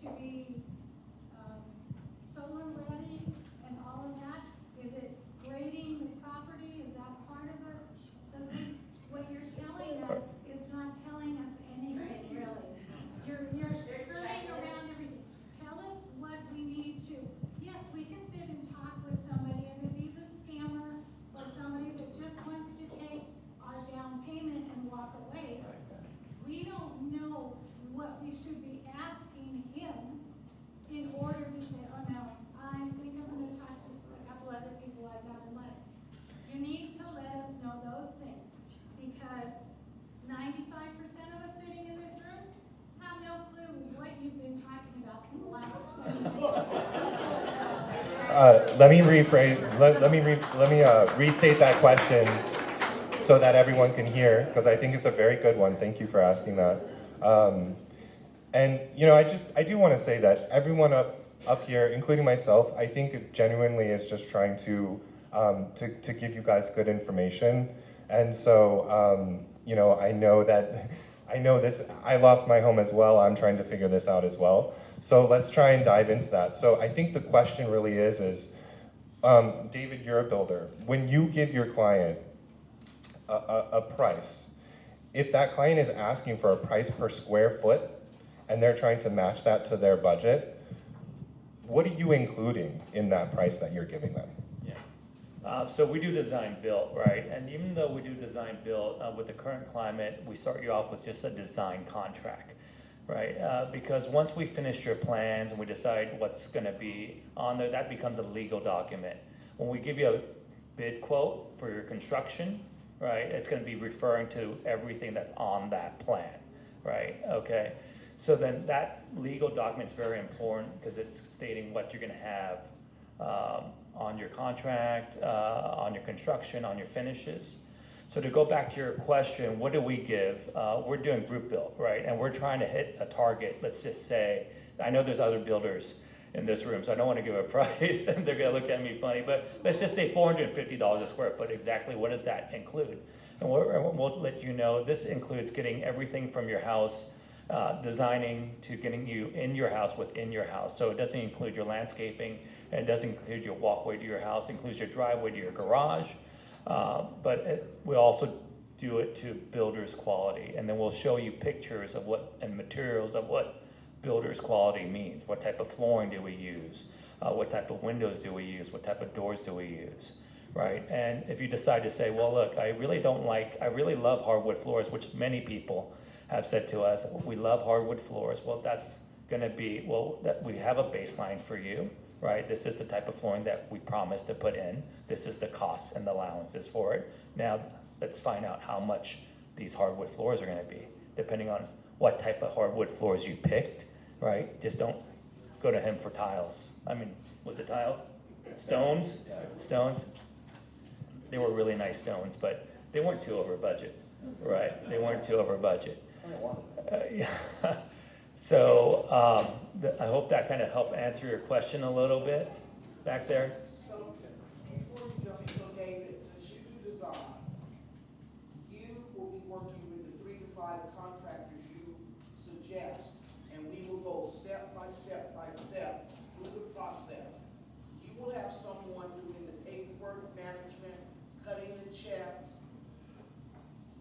Speaker 11: to be solar ready and all of that? Is it grading the property? Is that part of the thing? What you're telling us is not telling us anything really. You're skirting around everything. Tell us what we need to. Yes, we can sit and talk with somebody, and if he's a scammer or somebody that just wants to take our down payment and walk away, we don't know what we should be asking him in order to say, oh no, I think I'm going to talk to a couple other people I've got in life. You need to let us know those things because 95% of us sitting in this room have no clue what you've been talking about in the last 20 minutes.
Speaker 2: Let me rephrase. Let me restate that question so that everyone can hear, because I think it's a very good one. Thank you for asking that. And I do want to say that everyone up here, including myself, I think it genuinely is just trying to give you guys good information. And so I know this. I lost my home as well. I'm trying to figure this out as well. So let's try and dive into that. So I think the question really is David, you're a builder. When you give your client a price, if that client is asking for a price per square foot and they're trying to match that to their budget, what are you including in that price that you're giving them?
Speaker 4: So we do design build, right? And even though we do design build, with the current climate, we start you off with just a design contract, right? Because once we finish your plans and we decide what's gonna be on there, that becomes a legal document. When we give you a bid quote for your construction, right, it's gonna be referring to everything that's on that plan, right? Okay, so then that legal document's very important because it's stating what you're gonna have on your contract, on your construction, on your finishes. So to go back to your question, what do we give? We're doing group build, right? And we're trying to hit a target, let's just say, I know there's other builders in this room, so I don't want to give a price and they're gonna look at me funny, but let's just say $450 a square foot. Exactly what does that include? And we'll let you know, this includes getting everything from your house, designing to getting you in your house within your house. So it doesn't include your landscaping, and it doesn't include your walkway to your house, it includes your driveway to your garage. We also do it to builder's quality, and then we'll show you pictures of and materials of what builder's quality means. What type of flooring do we use? What type of windows do we use? What type of doors do we use? Right? And if you decide to say, well, look, I really love hardwood floors, which many people have said to us, we love hardwood floors. Well, that's gonna be, that we have a baseline for you, right? This is the type of flooring that we promised to put in. This is the costs and the allowances for it. Now, let's find out how much these hardwood floors are gonna be, depending on what type of hardwood floors you picked, right? Just don't go to him for tiles. I mean, was it tiles? Stones? Stones? They were really nice stones, but they weren't too over budget, right? They weren't too over budget. Yeah. So I hope that kind of helped answer your question a little bit back there.
Speaker 9: So, before you jump in, so David, since you do design, you will be working with the 3 to 5 contractors you suggest, and we will go step by step by step through the process. You will have someone doing the paperwork management, cutting the checks,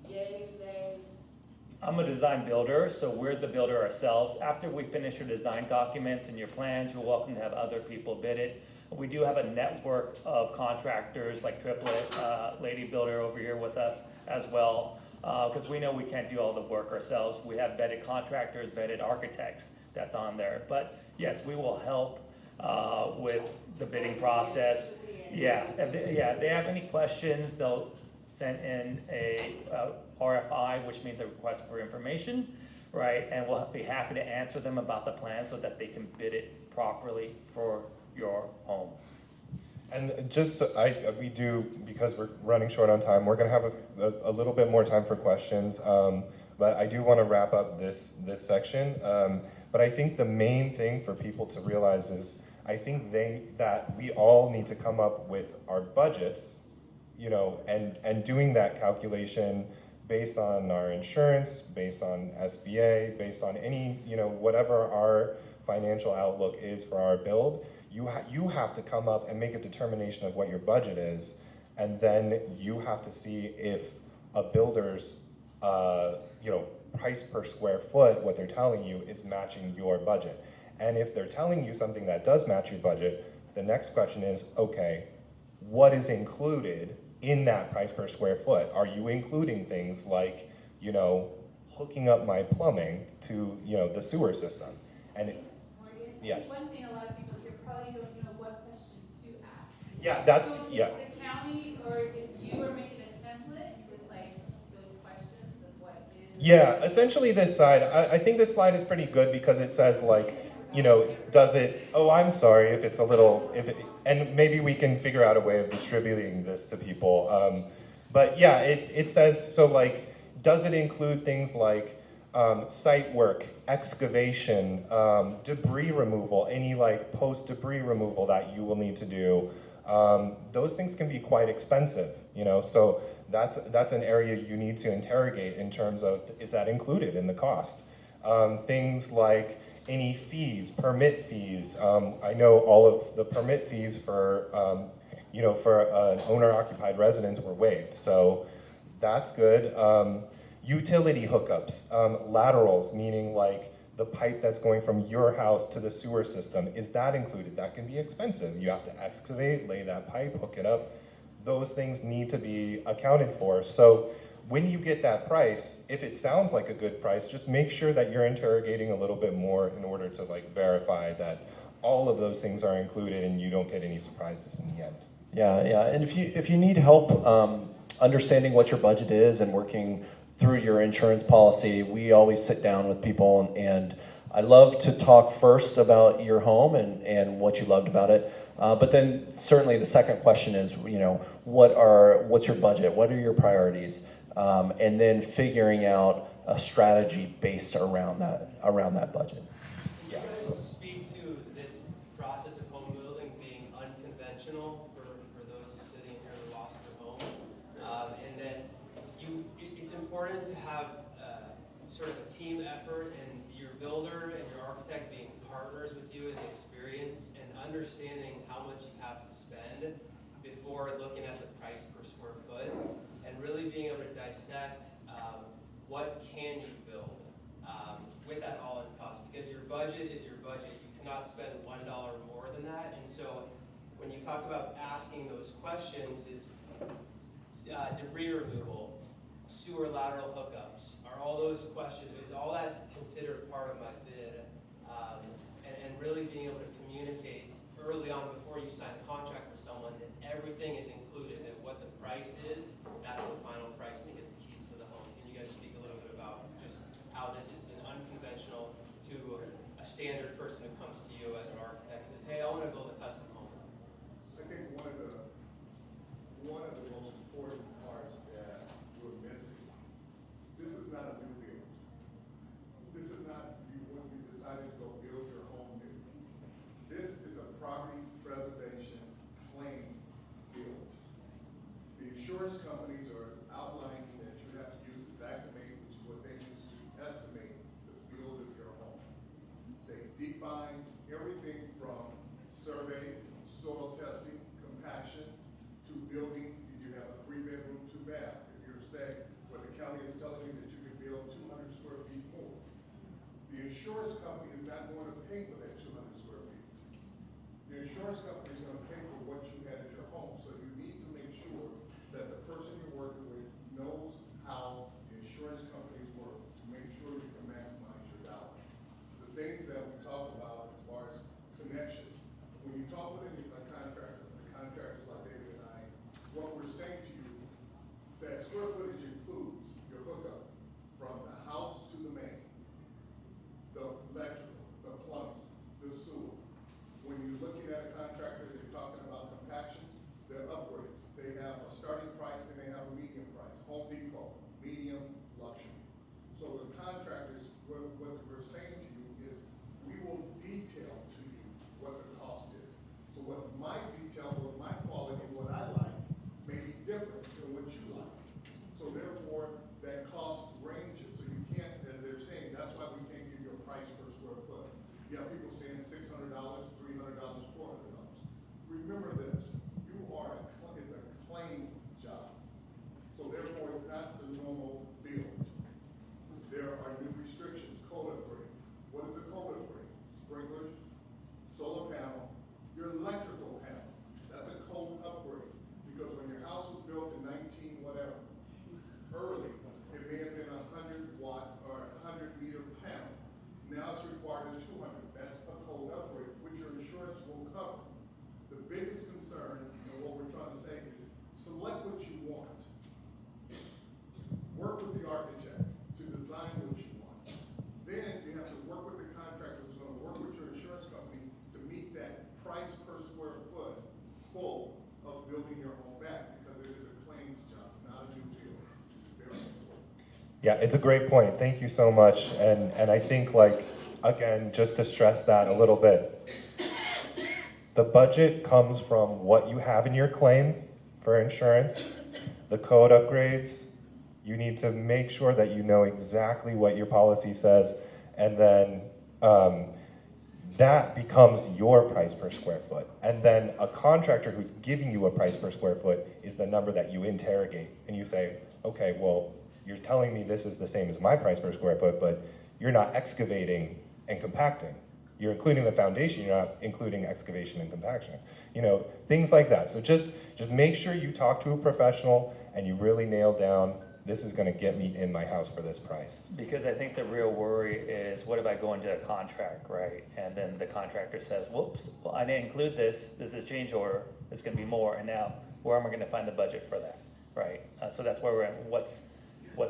Speaker 9: yay, nay.
Speaker 4: I'm a design builder, so we're the builder ourselves. After we finish your design documents and your plans, you're welcome to have other people bid it. We do have a network of contractors like Triplet, Lady Builder over here with us as well, because we know we can't do all the work ourselves. We have vetted contractors, vetted architects that's on there. But yes, we will help with the bidding process. Yeah, if they have any questions, they'll send in a RFI, which means a request for information, right? And we'll be happy to answer them about the plan so that they can bid it properly for your home.
Speaker 2: And just, we do, because we're running short on time, we're gonna have a little bit more time for questions, but I do wanna wrap up this section. But I think the main thing for people to realize is, I think that we all need to come up with our budgets, you know, and doing that calculation based on our insurance, based on SBA, based on any, you know, whatever our financial outlook is for our build, you have to come up and make a determination of what your budget is, and then you have to see if a builder's, you know, price per square foot, what they're telling you, is matching your budget. And if they're telling you something that does match your budget, the next question is, okay, what is included in that price per square foot? Are you including things like, you know, hooking up my plumbing to, you know, the sewer system? And yes.
Speaker 12: One thing a lot of people here probably don't know what questions to ask.
Speaker 2: Yeah, that's,
Speaker 12: so
Speaker 2: yeah.
Speaker 12: The county, or if you are making a template with like those questions of what is.
Speaker 2: Yeah, essentially this slide, I think this slide is pretty good because it says like, you know, does it, oh, I'm sorry if it's a little, and maybe we can figure out a way of distributing this to people. But yeah, it says, so like, does it include things like site work, excavation, debris removal, any like post-debris removal that you will need to do? Those things can be quite expensive, you know, so that's an area you need to interrogate in terms of, is that included in the cost? Things like any fees, permit fees. I know all of the permit fees for, you know, for an owner-occupied residence were waived, so that's good. Utility hookups, laterals, meaning like the pipe that's going from your house to the sewer system, is that included? That can be expensive. You have to excavate, lay that pipe, hook it up. Those things need to be accounted for. So when you get that price, if it sounds like a good price, just make sure that you're interrogating a little bit more in order to like verify that all of those things are included and you don't get any surprises in the end.
Speaker 3: Yeah, and if you need help understanding what your budget is and working through your insurance policy, we always sit down with people, and I love to talk first about your home and what you loved about it. But then certainly the second question is, you know, what's your budget? What are your priorities? And then figuring out a strategy based around that budget.
Speaker 13: Can you guys speak to this process of home building being unconventional for those sitting here who lost their home? And then it's important to have sort of a team effort, and your builder and your architect being partners with you in the experience and understanding how much you have to spend before looking at the price per square foot, and really being able to dissect what can you build with that all-in cost, because your budget is your budget. You cannot spend $1 more than that. And so when you talk about asking those questions, is debris removal, sewer lateral hookups, are all those questions, is all that considered part of my bid? And really being able to communicate early on before you sign a contract with someone that everything is included and what the price is, that's the final price to get the keys to the home. Can you guys speak a little bit about just how this has been unconventional to a standard person who comes to you as an architect and says, hey, I want to build a custom home?
Speaker 10: I think one of the most important parts that we're missing, this is not a new build. This is not when you decided to go build your home new. This is a property preservation claim build. The insurance companies are outlining that you have to use Xactimate, which is what they use to estimate the build of your home. They define everything from survey, soil testing, compaction, to building. Did you have a 3-bedroom, 2-bath? If you're saying, well, the county is telling you that you can build 200 square feet more, the insurance company is not going to pay for that 200 square feet. The insurance company is going to pay for what you had at your home. So you need to make sure that the person you're working with knows how the insurance companies work to make sure you can maximize your dollar. The things that we talk about as far as connections, when you talk with a contractor, the contractors like David and I, what we're saying to you, that square footage includes your hookup from the house to the main, the electrical, the plumbing, the sewer. When you're looking at a contractor, they're talking about compaction, their upgrades. They have a starting price and they have a medium price. Home Depot, medium, luxury. So the contractors, what we're saying to you is, we will detail to you what the cost is. So what my detail, what my quality, what I like, may be different than what you like. So therefore, that cost ranges. So you can't, as they're saying, that's why we can't give you a price per square foot. You have people saying $600, $300, $400. Remember this, it's a claim job. So therefore, it's not the normal build. There are new restrictions, code upgrades. What is a code upgrade? Sprinklers, solar panel, your electrical panel. That's a code upgrade. Because when your house was built in 19 whatever, early, it may have been a 100-watt or 100-meter panel. Now it's required as 200. That's a code upgrade, which your insurance will cover. The biggest concern, and what we're trying to say is, select what you want. Work with the architect to design what you want. Then you have to work with the contractor who's going to work with your insurance company to meet that price per square foot goal of building your home back, because it is a claims job, not a new build. Very important.
Speaker 2: Yeah, it's a great point. Thank you so much. And I think, like, again, just to stress that a little bit, the budget comes from what you have in your claim for insurance, the code upgrades. You need to make sure that you know exactly what your policy says, and then that becomes your price per square foot. And then a contractor who's giving you a price per square foot is the number that you interrogate, and you say, okay, well, you're telling me this is the same as my price per square foot, but you're not excavating and compacting. You're including the foundation, you're not including excavation and compaction. You know, things like that. So just make sure you talk to a professional and you really nail down, this is gonna get me in my house for this price.
Speaker 4: Because I think the real worry is, what if I go into a contract, right? And then the contractor says, whoops, well, I didn't include this is a change order, it's gonna be more, and now where am I gonna find the budget for that, right? So that's where we're at, what's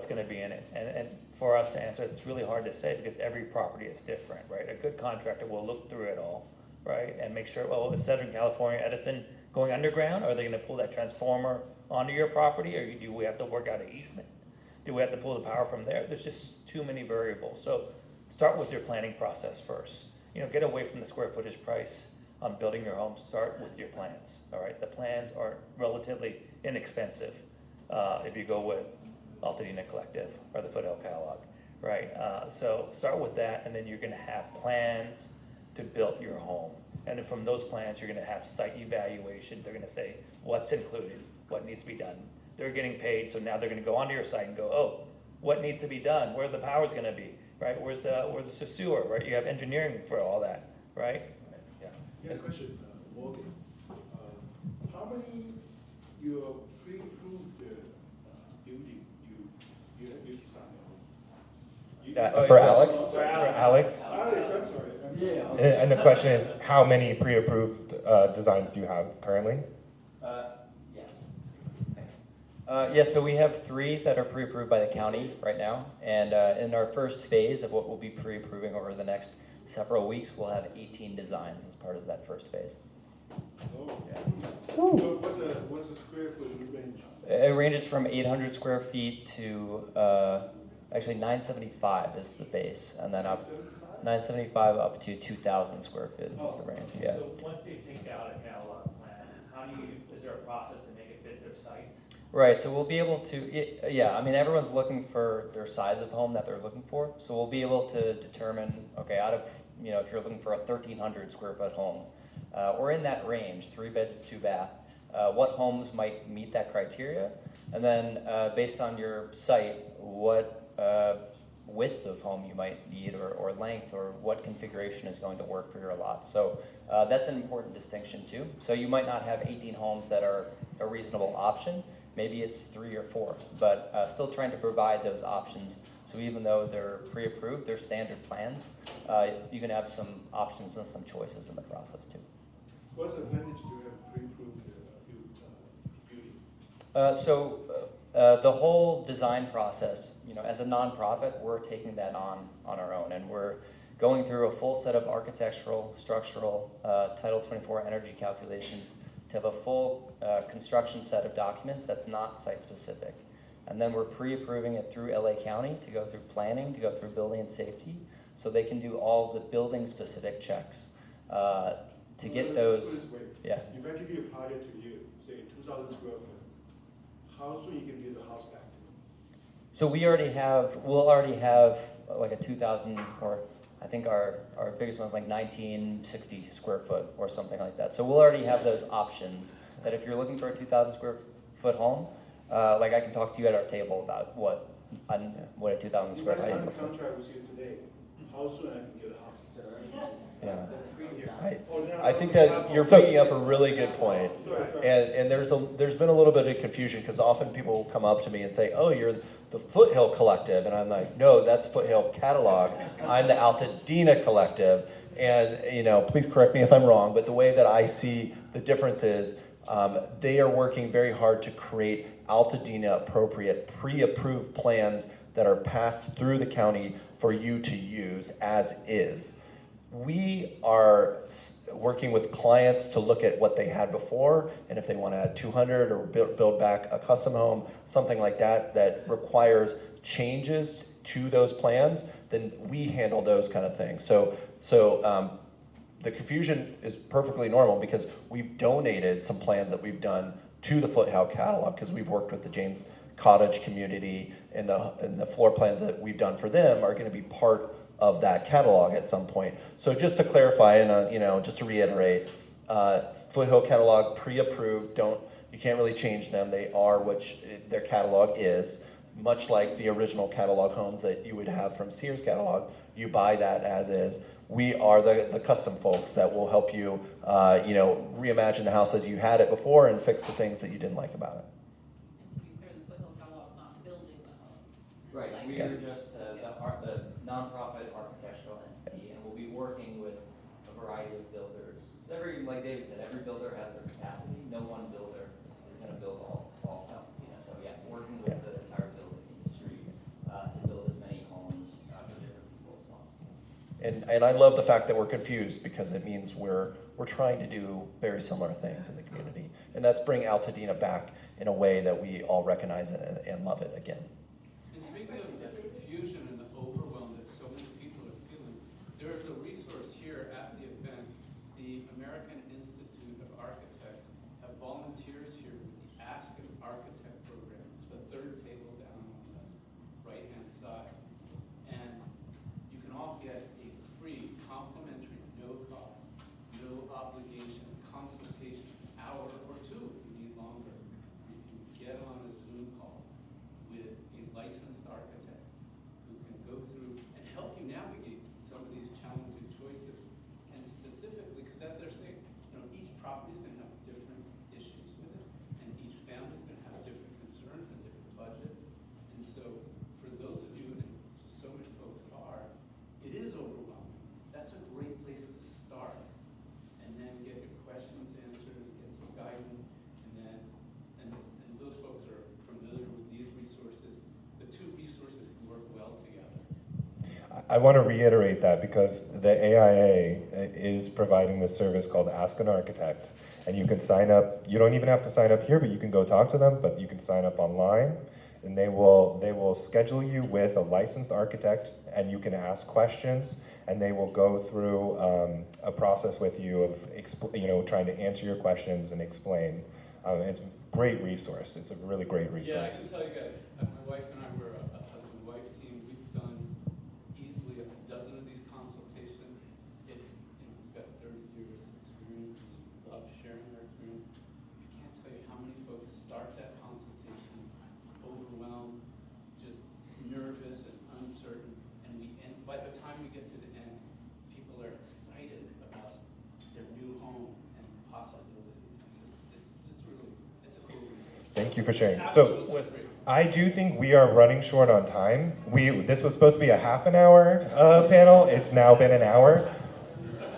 Speaker 4: gonna be in it. And for us to answer, it's really hard to say because every property is different, right? A good contractor will look through it all, right? And make sure, well, is Southern California Edison going underground? Are they gonna pull that transformer onto your property, or do we have to work out an easement? Do we have to pull the power from there? There's just too many variables. So start with your planning process first. You know, get away from the square footage price on building your home. Start with your plans, all right? The plans are relatively inexpensive if you go with Altadena Collective or the Foothill Catalog, right? So start with that, and then you're gonna have plans to build your home. And then from those plans, you're gonna have site evaluation. They're gonna say what's included, what needs to be done. They're getting paid, so now they're gonna go onto your site and go, oh, what needs to be done? Where the power's gonna be, right? Where's the sewer, right? You have engineering for all that, right? Yeah.
Speaker 10: Yeah, question, Morgan. How many your pre-approved building you design?
Speaker 2: For Alex?
Speaker 10: For
Speaker 2: Alex?
Speaker 10: Alex, I'm sorry.
Speaker 2: And the question is, how many pre-approved designs do you have currently?
Speaker 5: Yeah, so we have 3 that are pre-approved by the county right now, and in our first phase of what we'll be pre-approving over the next several weeks, we'll have 18 designs as part of that first phase.
Speaker 10: Oh.
Speaker 5: Yeah.
Speaker 10: What's the square foot range?
Speaker 5: It ranges from 800 square feet to actually 975 is the base, and then up 975 up to 2,000 square feet is the range. Yeah.
Speaker 4: So once they pick out a catalog plan, is there a process to make it fit their site?
Speaker 5: Right, so we'll be able to, yeah, I mean, everyone's looking for their size of home that they're looking for. So we'll be able to determine, okay, out of, you know, if you're looking for a 1,300 square foot home, or in that range, 3 beds, 2 bath, what homes might meet that criteria? And then based on your site, what width of home you might need, or length, or what configuration is going to work for your lot. So that's an important distinction too. So you might not have 18 homes that are a reasonable option. Maybe it's 3 or 4, but still trying to provide those options. So even though they're pre-approved, they're standard plans, you can have some options and some choices in the process too.
Speaker 10: What's the advantage to have pre-approved building?
Speaker 5: So the whole design process, you know, as a nonprofit, we're taking that on our own, and we're going through a full set of architectural, structural, Title 24 energy calculations to have a full construction set of documents that's not site-specific. And then we're pre-approving it through LA County to go through planning, to go through building and safety, so they can do all the building-specific checks to get those.
Speaker 10: Put it this way.
Speaker 5: Yeah.
Speaker 10: If I give you a project to you, say 2,000 square foot, how soon you can get the house back to me?
Speaker 5: So we'll already have like a 2,000, or I think our biggest one's like 1960 square foot or something like that. So we'll already have those options that if you're looking for a 2,000 square foot home, like I can talk to you at our table about what a 2,000 square
Speaker 10: If I
Speaker 5: foot
Speaker 10: sign a
Speaker 5: looks like.
Speaker 10: contract with you today, how soon I can get a house?
Speaker 3: Yeah.
Speaker 10: Oh, now-
Speaker 3: I think that you're bringing up a really good point.
Speaker 10: Sorry.
Speaker 3: And there's been a little bit of confusion because often people come up to me and say, oh, you're the Foothill Collective. And I'm like, no, that's Foothill Catalog. I'm the Altadena Collective. And, you know, please correct me if I'm wrong, but the way that I see the difference is they are working very hard to create Altadena appropriate pre-approved plans that are passed through the county for you to use as is. We are working with clients to look at what they had before, and if they want to add 200 or build back a custom home, something like that, that requires changes to those plans, then we handle those kind of things. So the confusion is perfectly normal because we've donated some plans that we've done to the Foothill Catalog because we've worked with the James Cottage community, and the floor plans that we've done for them are going to be part of that catalog at some point. So just to clarify, and you know, just to reiterate, Foothill Catalog pre-approved. You can't really change them. They are what their catalog is. Much like the original catalog homes that you would have from Sears catalog, you buy that as is. We are the custom folks that will help you, reimagine the house as you had it before and fix the things that you didn't like about it.
Speaker 12: And to be clear, the Foothill Catalog's not building the homes.
Speaker 5: Right,
Speaker 12: Like,
Speaker 5: we are just the nonprofit architectural entity, and we'll be working with a variety of builders. Like David said, every builder has their capacity. No one builder is going to build all Altadena. So yeah, working with the entire building industry to build as many homes for different people as possible.
Speaker 3: And I love the fact that we're confused, because it means we're trying to do very similar things in the community. And that's bring Altadena back in a way that we all recognize it and love it again.
Speaker 14: And speaking of the confusion and the overwhelm that so many people are feeling, there is a resource here at the event. The American Institute of Architects have volunteers here with the Ask an Architect program. It's the third table down on the right-hand side. And you can all get a free, complimentary, no cost, no obligation consultation, hour or two if you need longer. You can get on a Zoom call with a licensed architect who can go through and help you navigate some of these challenging choices. And specifically, because as they're saying, each property is going to have different issues with it, and each family is going to have different concerns and different budgets. And so for those of you, and just so many folks are, it is overwhelming. That's a great place to start, and then get your questions answered, and get some guidance, and those folks are familiar with these resources. The two resources can work well together.
Speaker 2: I want to reiterate that, because the AIA is providing this service called Ask an Architect, and you can sign up. You don't even have to sign up here, but you can go talk to them, but you can sign up online, and they will schedule you with a licensed architect, and you can ask questions, and they will go through a process with you of trying to answer your questions and explain. It's a great resource. It's a really great resource.
Speaker 14: Yeah, I can tell you guys, my wife and I were a husband-wife team. We've done easily a dozen of these consultations. It's, we've got 30 years experience. We love sharing our experience. I can't tell you how many folks start that consultation overwhelmed, just nervous and uncertain, and by the time we get to the end, people are excited about their new home and possibilities. It's a cool resource.
Speaker 2: Thank you for sharing. So I do think we are running short on time. This was supposed to be a half an hour panel. It's now been an hour.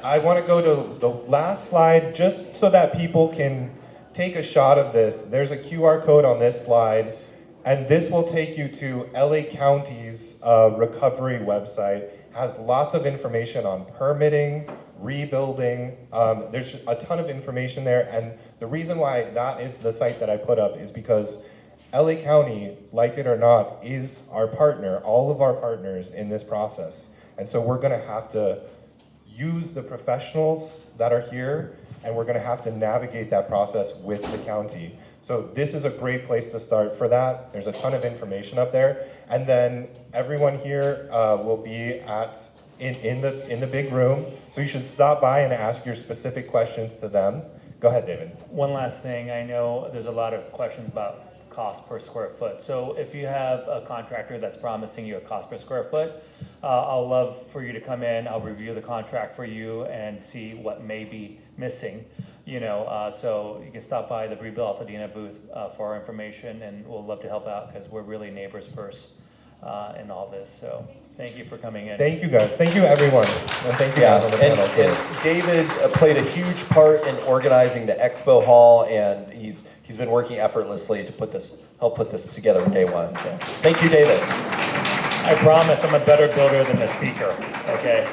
Speaker 2: I want to go to the last slide just so that people can take a shot of this. There's a QR code on this slide, and this will take you to LA County's recovery website. Has lots of information on permitting, rebuilding. There's a ton of information there, and the reason why that is the site that I put up is because LA County, like it or not, is our partner, all of our partners in this process. And so we're gonna have to use the professionals that are here, and we're gonna have to navigate that process with the county. So this is a great place to start for that. There's a ton of information up there. And then everyone here will be in the big room. So you should stop by and ask your specific questions to them. Go ahead, David.
Speaker 4: One last thing, I know there's a lot of questions about cost per square foot. So if you have a contractor that's promising you a cost per square foot, I'll love for you to come in, I'll review the contract for you and see what may be missing. So you can stop by the Rebuild Altadena booth for our information, and we'll love to help out because we're really neighbors first in all this. So thank you for coming in.
Speaker 2: Thank you guys. Thank you everyone. And thank you guys on the panel too.
Speaker 3: And David played a huge part in organizing the expo hall, and he's been working effortlessly to help put this together from day one. So thank you, David.
Speaker 4: I promise I'm a better builder than the speaker, okay?